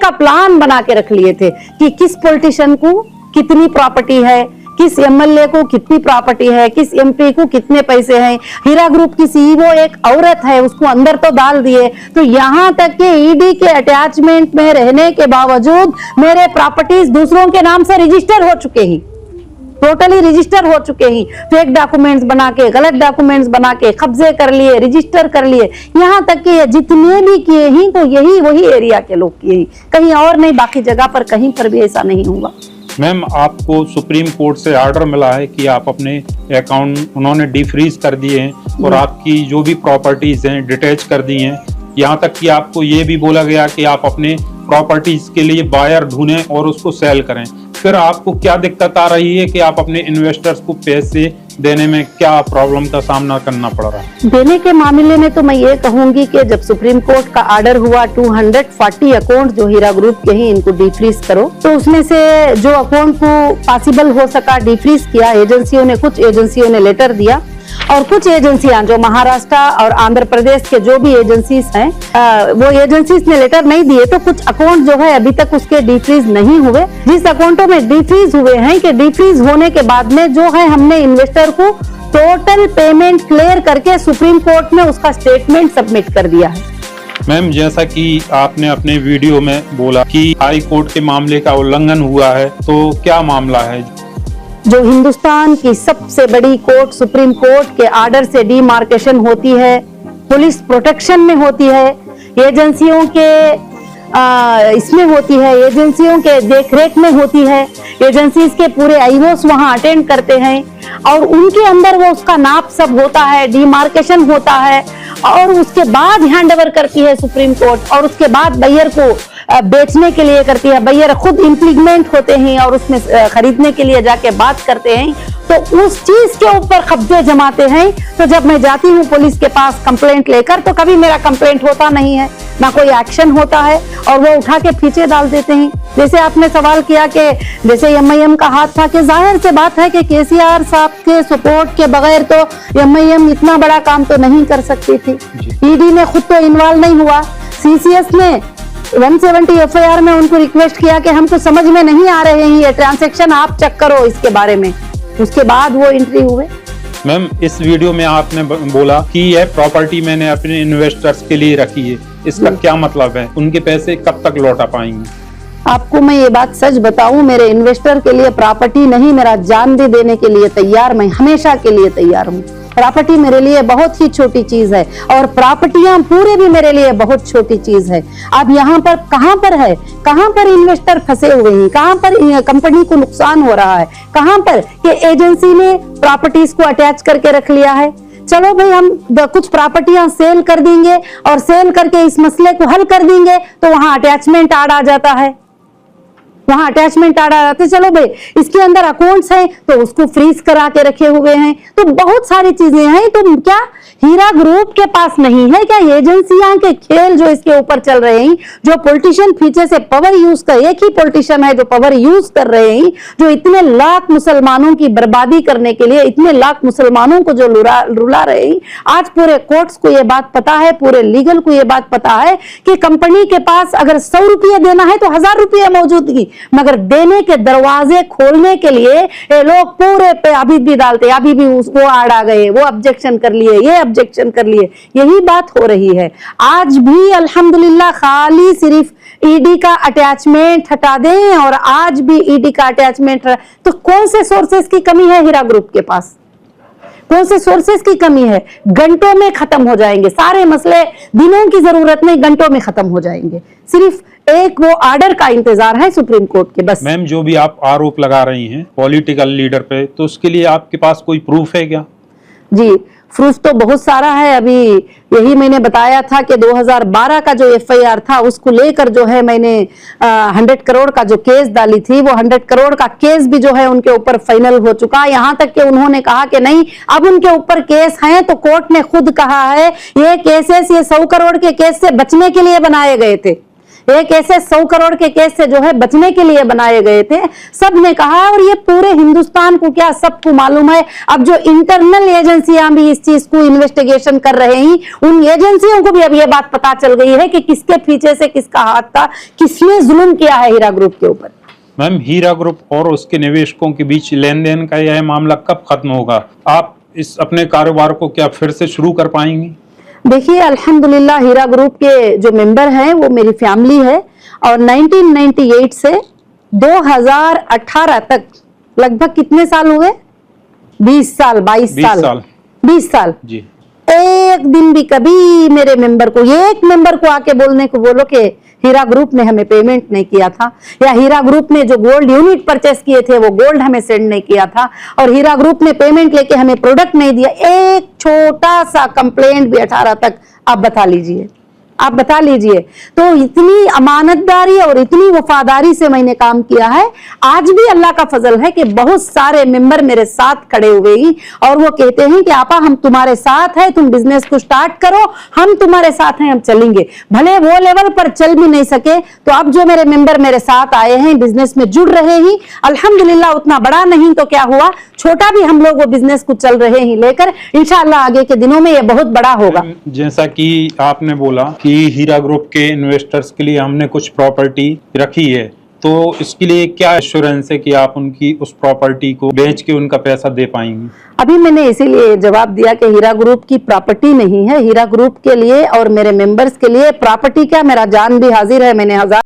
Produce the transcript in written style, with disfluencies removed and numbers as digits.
का प्लान बना के रख लिए थे कि किस पॉलिटिशियन को कितनी प्रॉपर्टी है, किस एमएलए को कितनी प्रॉपर्टी है, किस एमपी को कितने पैसे हैं। हीरा ग्रुप की सीईओ एक औरत है, उसको अंदर तो डाल दिए। तो यहाँ तक कि ईडी के अटैचमेंट में रहने के बावजूद मेरे प्रॉपर्टीज दूसरों के नाम से रजिस्टर हो चुके हैं, टोटली रजिस्टर हो चुके हैं। फेक डॉक्यूमेंट्स बना के, गलत डॉक्यूमेंट्स बना के कब्जे कर लिए, रजिस्टर कर लिए। यहाँ तक कि जितने भी किए हैं तो यही वही एरिया के लोग किए हैं, कहीं और नहीं, बाकी जगह पर कहीं पर भी ऐसा नहीं हुआ। मैम, आपको सुप्रीम कोर्ट से ऑर्डर मिला है कि आप अपने अकाउंट उन्होंने डिफ्रीज कर दिए हैं और आपकी जो भी प्रॉपर्टीज हैं डिटैच कर दी हैं। यहाँ तक कि आपको ये भी बोला गया कि आप अपने प्रॉपर्टीज के लिए बायर ढूंढें और उसको सेल करें। फिर आपको क्या दिक्कत आ रही है कि आप अपने इन्वेस्टर्स को पैसे देने में क्या प्रॉब्लम का सामना करना पड़ रहा है? देने के मामले में तो मैं ये कहूंगी कि जब सुप्रीम कोर्ट का ऑर्डर हुआ 240 अकाउंट जो हीरा ग्रुप के ही इनको डिफ्रीज करो, तो उसमें से जो अकाउंट को पॉसिबल हो सका डिफ्रीज किया। एजेंसियों ने, कुछ एजेंसियों ने लेटर दिया और कुछ एजेंसियां जो महाराष्ट्र और आंध्र प्रदेश के जो भी एजेंसीज हैं, वो एजेंसीज ने लेटर नहीं दिए। तो कुछ अकाउंट जो है अभी तक उसके डिफ्रीज नहीं हुए। जिस अकाउंटों में डिफ्रीज हुए हैं कि डिफ्रीज होने के बाद में जो है हमने इन्वेस्टर को टोटल पेमेंट क्लियर करके सुप्रीम कोर्ट में उसका स्टेटमेंट सबमिट कर दिया है। मैम, जैसा कि आपने अपने वीडियो में बोला कि हाई कोर्ट के मामले का उल्लंघन हुआ है, तो क्या मामला है? जो हिंदुस्तान की सबसे बड़ी कोर्ट सुप्रीम कोर्ट के ऑर्डर से डीमार्केशन होती है, पुलिस प्रोटेक्शन में होती है, एजेंसियों के इसमें होती है, एजेंसियों के देखरेख में होती है। एजेंसीज के पूरे आईओस वहां अटेंड करते हैं और उनके अंदर वो उसका नाप सब होता है, डीमार्केशन होता है और उसके बाद हैंडओवर करती है सुप्रीम कोर्ट और उसके बाद बायर को बेचने के लिए करती है। बायर खुद इम्प्लीमेंट होते हैं और उसमें खरीदने के लिए जाके बात करते हैं, तो उस चीज के ऊपर कब्जे जमाते हैं। तो जब मैं जाती हूँ पुलिस के पास कंप्लेंट लेकर, तो कभी मेरा कंप्लेंट होता नहीं है, ना कोई एक्शन होता है और वो उठा के पीछे डाल देते हैं। जैसे आपने सवाल किया कि जैसे एमआईएम का हाथ था, कि जाहिर सी बात है कि केसीआर साहब के सपोर्ट के बगैर तो एमआईएम इतना बड़ा काम तो नहीं कर सकती थी। ईडी ने खुद तो इन्वॉल्व नहीं हुआ। सीसीएस ने 170 एफआईआर में उनको रिक्वेस्ट किया कि हमको समझ में नहीं आ रहे हैं ये ट्रांजैक्शन, आप चेक करो इसके बारे में। उसके बाद वो एंट्री हुए। मैम, इस वीडियो में आपने बोला कि यह प्रॉपर्टी मैंने अपने इन्वेस्टर्स के लिए रखी है, इसका क्या मतलब है? उनके पैसे कब तक लौटा पाएंगे? आपको मैं ये बात सच बताऊं, मेरे इन्वेस्टर के लिए प्रॉपर्टी नहीं, मेरा जान भी देने के लिए तैयार, मैं हमेशा के लिए तैयार हूँ। प्रॉपर्टी मेरे लिए बहुत ही छोटी चीज है और प्रॉपर्टियां पूरे भी मेरे लिए बहुत छोटी चीज है। अब यहाँ पर कहाँ पर है, कहाँ पर इन्वेस्टर फंसे हुए हैं, कहाँ पर कंपनी को नुकसान हो रहा है, कहाँ पर कि एजेंसी ने प्रॉपर्टीज को अटैच करके रख लिया है। चलो भाई, हम कुछ प्रॉपर्टियां सेल कर देंगे और सेल करके इस मसले को हल कर देंगे, तो वहां अटैचमेंट आर्ड आ जाता है, वहां अटैचमेंट आर्डर आते। चलो भाई, इसके अंदर अकाउंट्स हैं तो उसको फ्रीज करा के रखे हुए हैं। तो बहुत सारी चीजें हैं। तो क्या हीरा ग्रुप के पास नहीं है क्या? एजेंसियां के खेल जो इसके ऊपर चल रहे हैं, जो पॉलिटिशियन पीछे से पावर यूज कर, एक ही पॉलिटिशियन है जो पावर यूज कर रहे हैं, जो इतने लाख मुसलमानों की बर्बादी करने के लिए, इतने लाख मुसलमानों को जो रुला रहे हैं। आज पूरे कोर्ट्स को यह बात पता है, पूरे लीगल को यह बात पता है कि कंपनी के पास अगर 100 रुपये देना है तो 1000 रुपये मौजूदगी, मगर देने के दरवाजे खोलने के लिए ये लोग पूरे पे अभी भी डालते, अभी भी वो आड़ आ गए, वो ऑब्जेक्शन कर लिए, ये ऑब्जेक्शन कर लिए। यही बात हो रही है। आज भी अल्हम्दुलिल्लाह खाली सिर्फ ईडी का अटैचमेंट हटा दें और आज भी ईडी का अटैचमेंट, तो कौन से सोर्सेस की कमी है हीरा ग्रुप के पास? कौन से सोर्सेस की कमी है? घंटों में खत्म हो जाएंगे सारे मसले, दिनों की जरूरत नहीं, घंटों में खत्म हो जाएंगे। सिर्फ एक वो ऑर्डर का इंतजार है सुप्रीम कोर्ट के, बस। मैम, जो भी आप आरोप लगा रही हैं पॉलिटिकल लीडर पे, तो उसके लिए आपके पास कोई प्रूफ है क्या? जी, प्रूफ तो बहुत सारा है। अभी यही मैंने बताया था कि 2012 का जो एफआईआर था उसको लेकर जो है मैंने 100 करोड़ का जो केस डाली थी, वो 100 करोड़ का केस भी जो है उनके ऊपर फाइनल हो चुका है। यहाँ तक कि उन्होंने कहा कि नहीं, अब उनके ऊपर केस हैं, तो कोर्ट ने खुद कहा है ये केसेस, ये 100 करोड़ के केस से बचने के लिए बनाए गए थे। एक ऐसे 100 करोड़ के केस से जो है बचने के लिए बनाए गए थे, सब ने कहा। और ये पूरे हिंदुस्तान को क्या सबको मालूम है। अब जो इंटरनल एजेंसियां भी इस चीज को इन्वेस्टिगेशन कर रहे हैं, उन एजेंसियों को भी अब ये बात पता चल गई है कि किसके पीछे से किसका हाथ था, किसने जुल्म किया है हीरा ग्रुप के ऊपर। मैम, हीरा ग्रुप और उसके निवेशकों के बीच लेन देन का यह मामला कब खत्म होगा? आप इस अपने कारोबार को क्या फिर से शुरू कर पाएंगी? देखिए, अल्हम्दुलिल्लाह हीरा ग्रुप के जो मेंबर हैं वो मेरी फैमिली है। और 1998 से 2018 तक लगभग कितने साल हुए? 20 साल, 22 साल, 20 साल जी। एक दिन भी कभी मेरे मेंबर को, एक मेंबर को आके बोलने को बोलो कि हीरा ग्रुप ने हमें पेमेंट नहीं किया था, या हीरा ग्रुप ने जो गोल्ड यूनिट परचेस किए थे वो गोल्ड हमें सेंड नहीं किया था, और हीरा ग्रुप ने पेमेंट लेके हमें प्रोडक्ट नहीं दिया, एक छोटा सा कंप्लेंट भी 18 तक आप बता लीजिए, आप बता लीजिए। तो इतनी अमानतदारी और इतनी वफादारी से मैंने काम किया है। आज भी अल्लाह का फजल है कि बहुत सारे मेंबर मेरे साथ खड़े हुए ही और वो कहते हैं कि आपा हम तुम्हारे साथ हैं, तुम बिजनेस को स्टार्ट करो, हम तुम्हारे साथ हैं, हम चलेंगे। भले वो लेवल पर चल भी नहीं सके तो अब जो मेरे मेंबर मेरे साथ आए हैं, बिजनेस में जुड़ रहे ही, अल्हम्दुलिल्लाह उतना बड़ा नहीं तो क्या हुआ, छोटा भी हम लोग वो बिजनेस को चल रहे ही लेकर, इंशाअल्लाह आगे के दिनों में ये बहुत बड़ा होगा। जैसा कि आपने बोला कि हीरा ग्रुप के इन्वेस्टर्स के लिए हमने कुछ प्रॉपर्टी रखी है, तो इसके लिए क्या एश्योरेंस है कि आप उनकी उस प्रॉपर्टी को बेच के उनका पैसा दे पाएंगे? अभी मैंने इसीलिए जवाब दिया कि हीरा ग्रुप की प्रॉपर्टी नहीं है। हीरा ग्रुप के लिए और मेरे मेंबर्स के लिए प्रॉपर्टी क्या, मेरा जान भी हाजिर है। मैंने 1000